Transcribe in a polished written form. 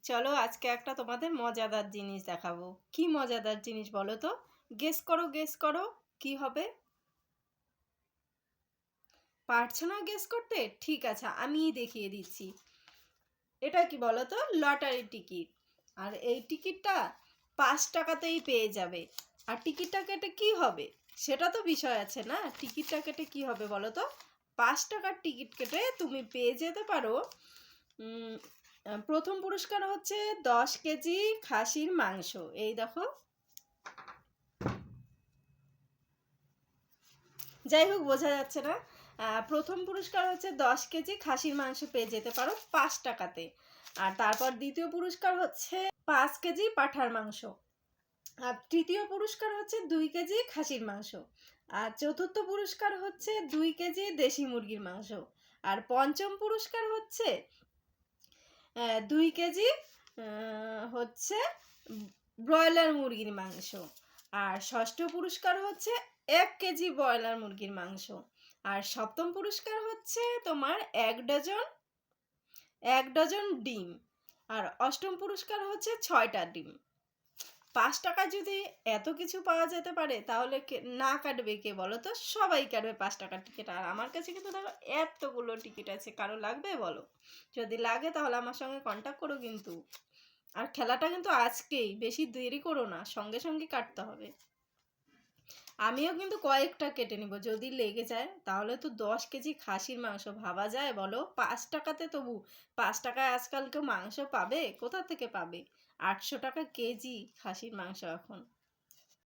চলো আজকে একটা তোমাদের মজাদার জিনিস দেখাবো। কি মজাদার জিনিস বলো তো? গেস করো কি হবে? পারছো না গেস করতে? ঠিক আছে, আমিই দেখিয়ে দিচ্ছি। এটা কি বলো তো? Lottery ticket. আর এই টিকিটটা 5 টাকাতেই পেয়ে যাবে। আর টিকিটটা কেটে কি হবে সেটা তো বিষয় আছে না। টিকিটটা কেটে কি হবে বলো তো? 5 টাকার টিকিট কেটে তুমি পেয়ে যেতে পারো। প্রথম পুরস্কার হচ্ছে 10 কেজি খাসির মাংস। এই দেখো। যাই হোক, বোঝা যাচ্ছে না। প্রথম পুরস্কার হচ্ছে 10 কেজি খাসির মাংস পেয়ে যেতে পারো 5 টাকাতে। আর তারপর দ্বিতীয় পুরস্কার হচ্ছে 5 কেজি পাঁঠার মাংস। আর তৃতীয় পুরস্কার হচ্ছে 2 কেজি খাসির মাংস। আর চতুর্থ পুরস্কার হচ্ছে 2 কেজি দেশি মুরগির মাংস। আর পঞ্চম পুরস্কার হচ্ছে 2 কেজি হচ্ছে ব্রয়লার মুরগির মাংস। আর ষষ্ঠ পুরস্কার হচ্ছে 1 কেজি ব্রয়লার মুরগির মাংস। আর সপ্তম পুরস্কার হচ্ছে তোমার 1 ডজন ডিম। আর অষ্টম পুরস্কার হচ্ছে 6টা ডিম। 5 টাকায় যদি এত কিছু পাওয়া যেতে পারে তাহলে না কাটবে কে বলো তো? সবাই কাটবে 5 টাকার টিকিট। আর আমার কাছে কিন্তু দেখো এতগুলো টিকিট আছে, কারো লাগবে বলো? যদি লাগে তাহলে আমার সঙ্গে কন্ট্যাক্ট করো কিন্তু। আর খেলাটা কিন্তু আজকেই, বেশি দেরি করো না, সঙ্গে সঙ্গে কাটতে হবে। আমিও কিন্তু কয়েকটা কেটে নিব যদি লেগে যায়। তাহলে তো 10 কেজি খাসির মাংস, ভাবা যায় বলো? 5 টাকাতে তবু। 5 টাকায় আজকাল কেউ মাংস পাবে? কোথা থেকে পাবে? 800 টাকা কেজি খাসির মাংস এখন।